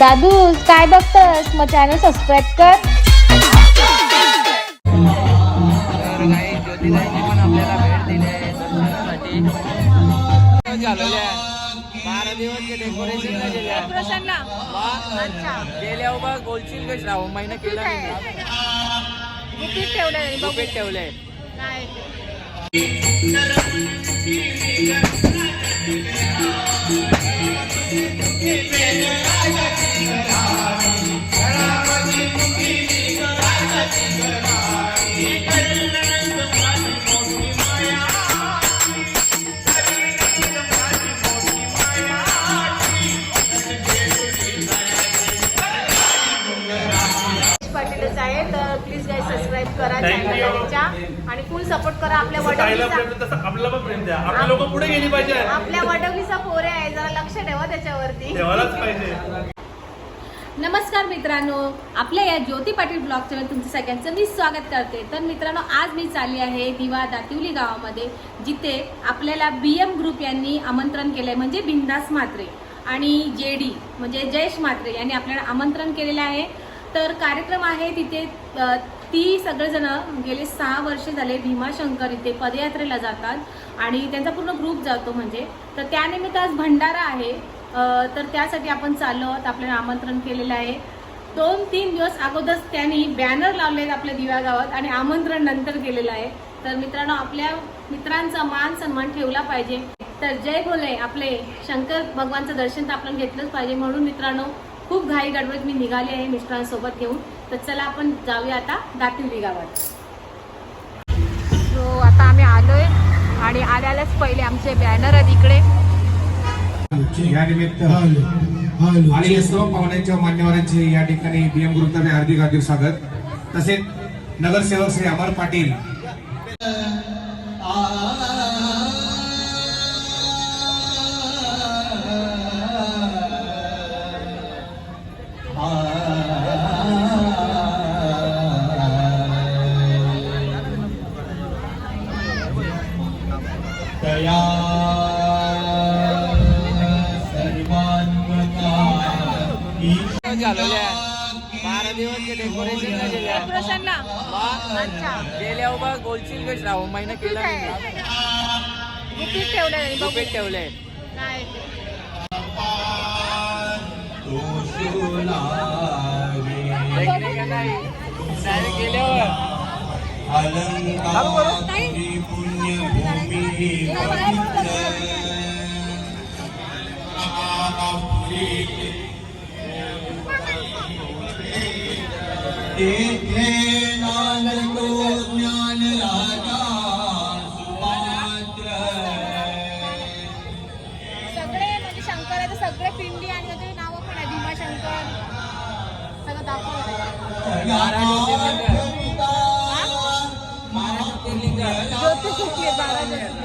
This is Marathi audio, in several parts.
दादू काय बघतस, मग चॅनल सबस्क्राईब कर. तर काही ज्योतिताईंनी पण आपल्याला भेट दिली आहे दर्शनासाठी. झालेले आहे 12 दिवस डेकोरेशन डेकोरेशनला अच्छा गेल्या उभा गोलशील का श्रावण महिना केला गुपित ठेवलंय गुपित ठेवलंय. नाही पाटीलच आहे. तर प्लीज गाईज सबस्क्राईब करा चॅनलच्या आणि फुल सपोर्ट करा. आपल्या वडवलीचा आपल्याला पण प्रेम द्या. आपली लोक पुढे गेली पाहिजे. आपल्या वडवलीचा पोरे आहे, जरा लक्ष ठेवा त्याच्यावरती. ठेवायलाच पाहिजे. नमस्कार मित्रांनो, आपल्या या ज्योती पाटील ब्लॉगच्या मध्ये तुमचं सगळ्यांचं मी स्वागत करते. तर मित्रांनो, आज मी चालली आहे दिवा दातिवली गावामध्ये, जिथे आपल्याला BM ग्रुप यांनी आमंत्रण केलंय, म्हणजे बिंदास म्हात्रे आणि JD म्हणजे जयेश म्हात्रे यांनी आपल्याला आमंत्रण केलेलं आहे. तर कार्यक्रम आहे तिथे. ती सगळेजण गेले 6 वर्ष झाले भीमाशंकर इथे पदयात्रेला जातात आणि त्यांचा पूर्ण ग्रुप जातो म्हणजे. तर त्यानिमित्त आज भंडारा आहे. तर त्यासाठी आपण चाललो आहोत. आपल्याला आमंत्रण केलेलं आहे. 2-3 दिवस अगोदर त्यांनी बॅनर लावले आहेत आपल्या दिव्या गावात आणि आमंत्रण नंतर केलेलं आहे. तर मित्रांनो, आपल्या मित्रांचा मान सन्मान ठेवला पाहिजे. तर जय बोले, आपले शंकर भगवानचं दर्शन तर आपण घेतलंच पाहिजे. म्हणून मित्रांनो, खूप घाई गडबडीत मी निघाले आहे मिस्टरांसोबत घेऊन. तर चला आपण जाऊया आता दातिवली गावात. सो आता आम्ही आलोय आणि आल्यालाच पहिले आमचे बॅनर आहेत इकडे. या निमित्त आणि सर्व पाहुण्यांच्या मान्यवरांचे या ठिकाणी BM ग्रुपतर्फे हार्दिक हार्दिक स्वागत. तसेच नगरसेवक श्री अमर पाटील झालेले आहे 12 दिवस डेकोरेशन डेकोरेशनला अच्छा गेल्या उभा गोलशील का श्रावण महिना केला गुपित ठेवलंय गुपित ठेवलंय. नाही गेल्यावर सगळे म्हणजे शंकराचे सगळे पिंडी आणि त्याचे नावं पण आहे. भीमाशंकर सगळं दाखवलं. ज्योती सुटली 12 ज्योती.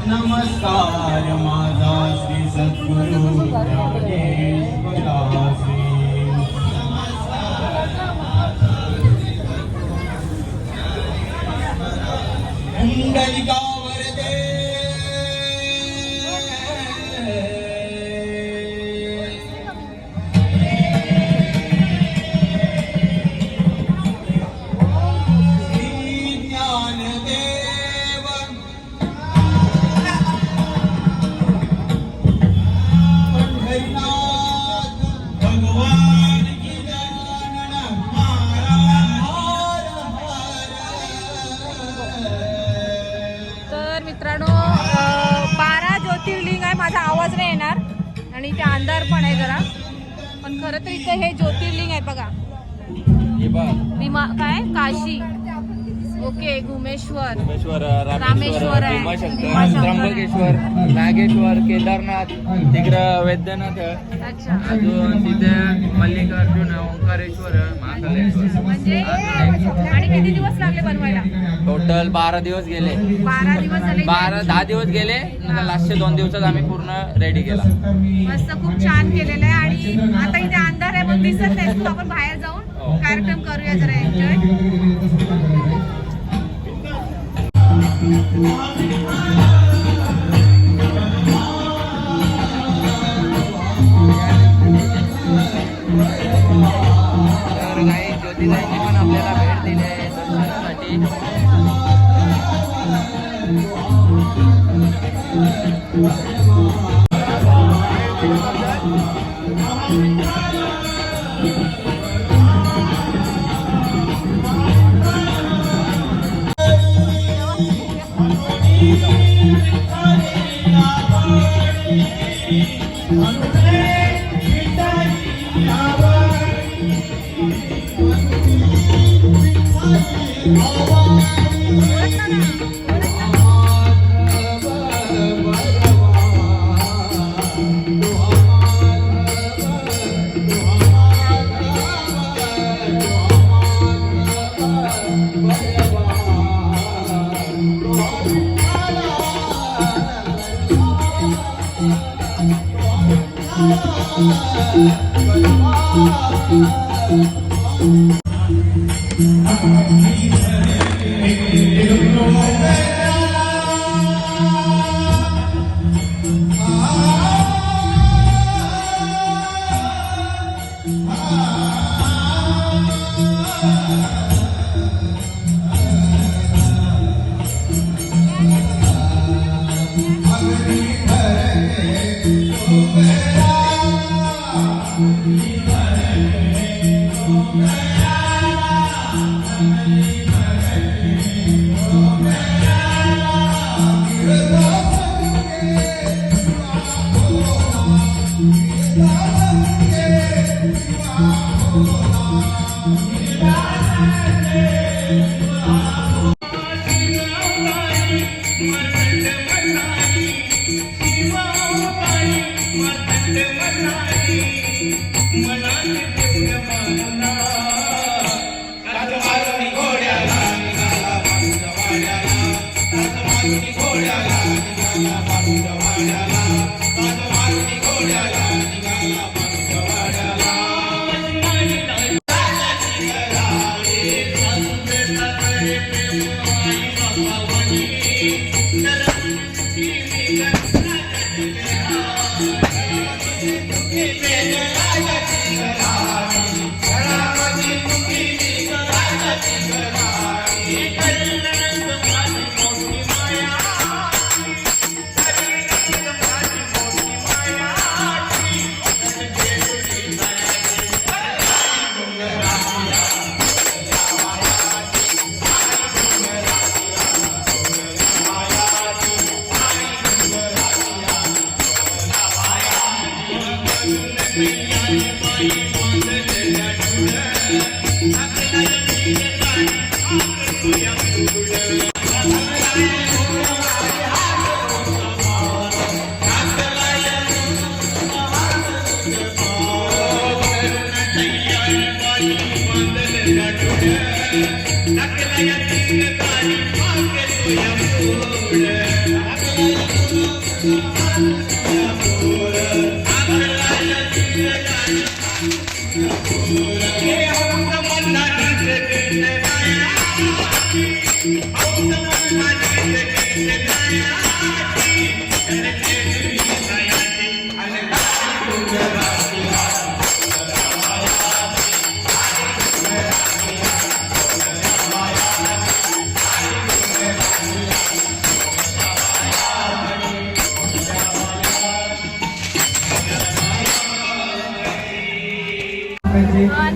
नमस्कार माझा श्री सद्गुरु ज्ञानेश्वरासी. कुंडलिकावर दे श्री ज्ञानदेव पंढरीनाथ भगवान की जनन महाराज. तर मित्रांनो, 12 ज्योतिर्लिंग आहे. माझा आवाज नाही येणार आणि इथे अंधार पण आहे जरा, पण खरं तर इथे हे ज्योतिर्लिंग आहे बघा. काय काशी, ओके, घुमेश्वर, रामेश्वर आहे, भीमाशंकर, त्र्यंबकेश्वर, नागेश्वर, केदारनाथ, तिकडं वैद्यनाथ, अच्छा, अजून तिथे मल्लिकार्जुन, ओंकारेश्वर, महाकालेश्वर. म्हणजे आणि किती दिवस लागले बनवायला? टोटल 12 दिवस गेले. 12 दिवस झाले. 10 दिवस गेले. लास्टचे 2 दिवसात आम्ही पूर्ण रेडी केला. मस्त, खूप छान केलेलं आहे. आणि आता इथे अंधार आहे पण दिसत नाही. तू आपण बाहेर जाऊन कार्यक्रम करूया जरा एन्जॉय. तर काही ज्योतिताईंनी पण आपल्याला भेट दिली आहे दर्शनासाठी.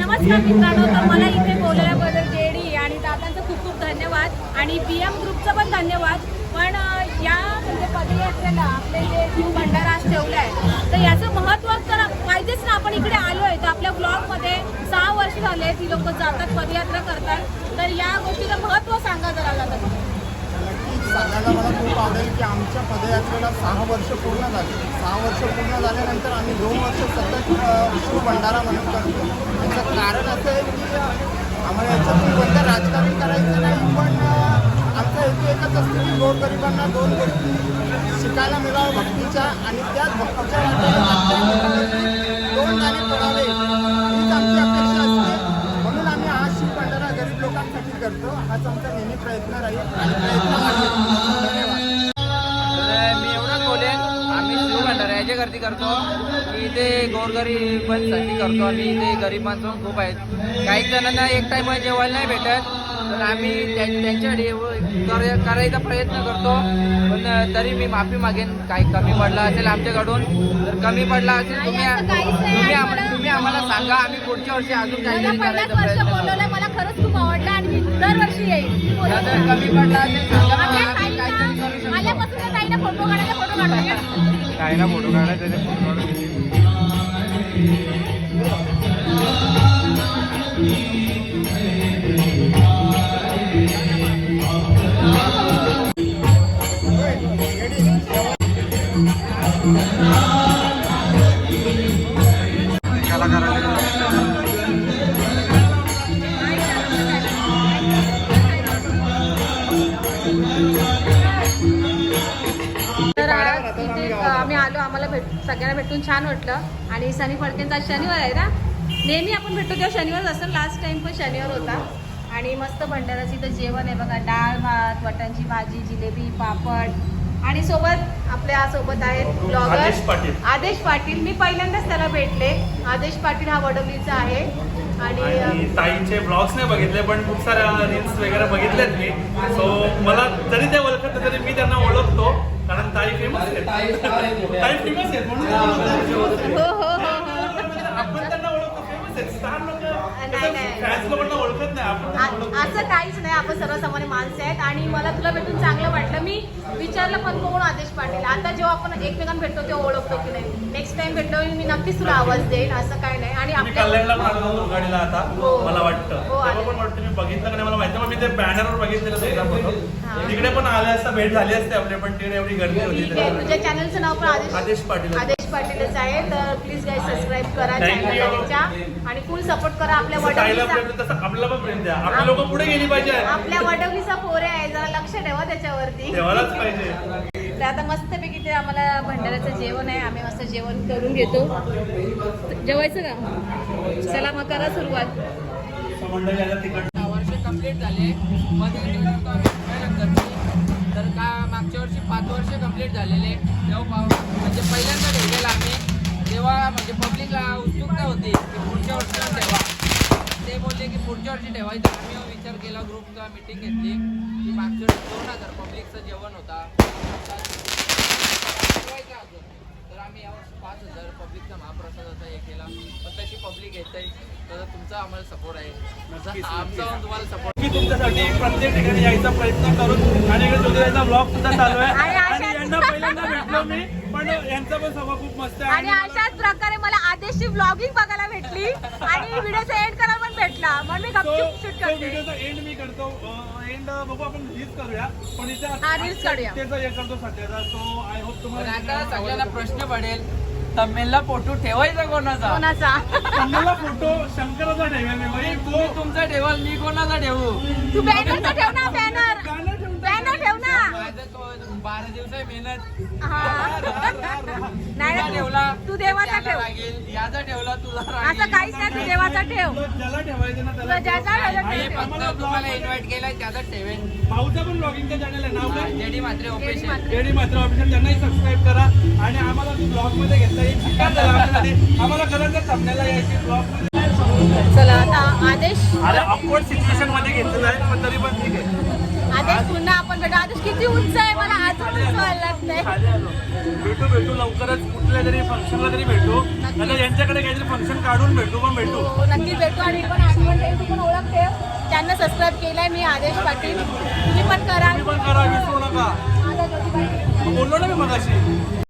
नमस्कार मित्रांनो, तर मला इथे बोलवल्याबद्दल जेडी आणि दादांचं खूप खूप धन्यवाद आणि BM ग्रुपचं पण धन्यवाद. पण या म्हणजे पदयात्रेला आपले जे जीव भंडारा आज ठेवला आहे, तर याचं महत्त्व तर पाहिजेच ना. आपण इकडे आलो आहे तर आपल्या ब्लॉगमध्ये 6 वर्ष झाले ती लोक जातात, पदयात्रा करतात, तर या गोष्टीचं महत्त्व सांगा जरा दादा. सांगायला मला खूप आवडेल की आमच्या पदयात्रेला 6 वर्ष पूर्ण झाली. 6 वर्ष पूर्ण झाल्यानंतर आम्ही 2 वर्ष सतत शिव भंडारा म्हणून करतो. याचं कारण असं आहे की आम्हाला याच्यातून कोणतं राजकारण करायचं नाही, पण आमचा हेतू एकच असतो की गोरगरिबांना 2 गोष्टी शिकायला मिळावं भक्तीच्या, आणि त्याच भक्तीच्या वाटेने 2 गाणे पडावे हीच आमची अपेक्षा असते. म्हणून आम्ही हा शिव भंडारा गरीब लोकांसाठी करतो. हाच आमचा नेहमी प्रयत्न राहील आणि प्रयत्न वाढेल. धन्यवाद. तर मी एवढंच बोलेन, आम्ही शिव भंडारा याच्याकरती करतो की इथे गोरगरिबांसाठी करतो आणि इथे गरीब माणसं खूप आहेत. काही जणांना एक टाइम जेवायला नाही भेटत, तर आम्ही त्यांच्यासाठी करायचा प्रयत्न करतो. पण तरी मी माफी मागेन काही कमी पडला असेल आमच्याकडून. जर कमी पडला असेल तुम्ही आम्हाला सांगा, आम्ही पुढच्या वर्षी अजून काहीतरी करायचा प्रयत्न करतो. मला खरंच खूप आवडलं आणि मी दरवर्षी येईल. जर कमी पडला असेल सांगा, आम्ही काहीतरी करू शकतो. आल्यापासून काही ना फोटो काढायला काही ना फोटो काढायचे ते फोटो काढून. तर इथे आम्ही आलो, आम्हाला सगळ्यांना भेटून छान वाटलं. आणि सनी फडकेंचा शनिवार आहे ना, नेहमी आपण भेटतो तेव्हा शनिवार असं. लास्ट टाइम पण शनिवार होता. आणि मस्त भंडाराचं इथं जेवण आहे बघा, डाळ भात, वाटाण्याची भाजी, जिलेबी, पापड आणि सोबत आपल्या सोबत आहेत आदेश पाटील. ब्लॉगर आदेश पाटील. मी पहिल्यांदाच त्याला भेटले. आदेश पाटील हा वडवलीचा आहे. आणि ताईंचे ब्लॉग्स नाही बघितले, पण खूप साऱ्या रील्स वगैरे बघितलेत मी. सो मला जरी ते ओळखत नाही, तरी मी त्यांना ओळखतो, कारण ताई फेमस आहेत. ताई फेमस आहेत म्हणून आपण त्यांना ओळखतो, फेमस आहेत. स्टार लोक फॅन्स लोकांना ओळखत नाही, आपण त्यांना ओळखतो. असं काहीच नाही, आपण सर्वसामान्य माणसं आहेत. आणि मला तुला भेटून चांगलं वाटलं. मी विचारलं पण कोण आदेश पाटील. आता जेव्हा आपण एकमेकांना भेटतो तेव्हा ओळखतो की नाही. नेक्स्ट टाइम भेटलो मी नक्कीच तुला आवाज देईन, असं काय नाही. आणि मी कल्याणला पण आलो होतो गाडीला आता, हो. मला वाटतं हो, तेव्हा पण वाटतं मी बघितलं का नाही मला माहिती, मग मी ते बॅनरवर बघितलेलं तुझा फोटो. तिकडे पण आले असता, भेट झाली असते आपले, पण तिकडे एवढी गर्दी होती. ठीक आहे, तुझ्या चॅनलचं नाव पण आदेश पाटील. आदेश पाटीलच आहे. तर प्लीज गाईज सबस्क्राईब करा Thank you. चॅनलच्या आणि फुल सपोर्ट करा आपल्या ताईला वडवलीचा. प्रेम तसं आपल्याला पण प्रेम द्या. आपली लोक पुढे गेली पाहिजे, आपल्या वडवलीचा पोरे आहे, जरा लक्ष ठेवा त्याच्यावरती. ठेवायलाच पाहिजे. तर आता मस्तपैकी ते आम्हाला भंडाऱ्याचं जेवण आहे. आम्ही मस्त जेवण करून घेतो. जेवायचं का? चला मग करा सुरुवात. मंडळी आल्या तिकडे 6 वर्ष कंप्लीट झाले. मध्ये गेलो होतो आम्ही मुंबईला. तर का मागच्या वर्षी 5 वर्ष कंप्लीट झालेले. तेव्हा म्हणजे पहिल्यांदा ठेवलेला आम्ही, तेव्हा म्हणजे पब्लिकला उत्सुकता होती की पुढच्या वर्षी ठेवा. ते बोलले की पुढच्या वर्षी ठेवायचं. आम्ही विचार केला, ग्रुपचा मीटिंग घेतली की मागच्या वर्षी 2000 पब्लिकचं जेवण होता, ठेवायचं अजून. तर आम्ही यावर्षी 5000 पब्लिकचा महाप्रसादाचा हे केला. पण तशी पब्लिक येत आहे, तर तुमचा आम्हाला सपोर्ट आहे. आमचा तुम्हाला सपोर्ट. मी तुमच्यासाठी प्रत्येक ठिकाणी यायचा प्रयत्न करून, आणि इकडे ज्योतिराचा ब्लॉग सुद्धा चालू आहे. आणि आणि यांना पहिल्यांदा भेटलो मी, पण यांचा पण स्वभाव खूप मस्त आहे. आणि अशाच प्रकारे मला आदेशची व्लॉगिंग बघायला भेटली आणि व्हिडिओचा एंड करायला पण भेटला. म्हणून मी गपचूप शूट करते. व्हिडिओचा एंड मी करतो. एंड बघू आपण रील्स करूया, पण इथे रील्स काढूया. त्याचा हे करतो सध्याचा. सो आय होप पण तुम्हाला आता सगळ्यांना प्रश्न पडेल, तमिळला फोटो ठेवायचा कोणाचा? कोणाचा? तुम्हाला फोटो शंकराचा ठेवा मी बाई. तुम्ही तुमचा ठेवाल, मी कोणाचा ठेवू? तू बॅनरचा ठेव ना, बॅनर बॅनर ठेव ना. माझं 12 दिवस मेहनत. हा. नाही तुझा ना, ठेवला तू देवाचा त्याला ठेव. लागेल, याचा ठेवला तुला असं लागेल. काहीच नाही, तू देवाचा ठेव. ज्याला ठेवायचं ना तुला त्याला ज्याचा मी ठेव. फक्त तुम्हाला इन्व्हाइट केलाय, त्याचाच ठेवेन. भाऊचा पण ब्लॉगिंगचं चॅनल आहे, नाव काय? जेडी मात्रे ऑफिशियल. मात्रे. एडी मात्र ऑफिशियल, त्यांनाही सबस्क्राईब करा. आणि आम्हाला ब्लॉग मध्ये घेतला एक शिकायला झाला आमच्यासाठी. आम्हाला खरंच थांबण्याला यायची ब्लॉग मध्ये. चला आता आदेश अरे अपवर्ड सिच्युएशन मध्ये घेतलेलं आहे, पण तरी पण ठीक आहे. आदेश पुन्हा आपण भेटू. आदेश किती उंच आहे, मला अजून व्हायला नाही. खाली आलो. भेटू लवकरच, कुठल्या तरी फंक्शनला तरी भेटू. आता यांच्याकडे काहीतरी फंक्शन काढून भेटू, पण भेटू. हो, नक्की भेटू. आणि पण आठवण ठेव, तू पण ओळख ठेव. त्यांना सबस्क्राईब केलाय मी, आदेश पाटील. तुम्ही पण करा. तुम्ही पण करा, विसरू नका. आदेश पाटील. बोललो ना मी मगाशी.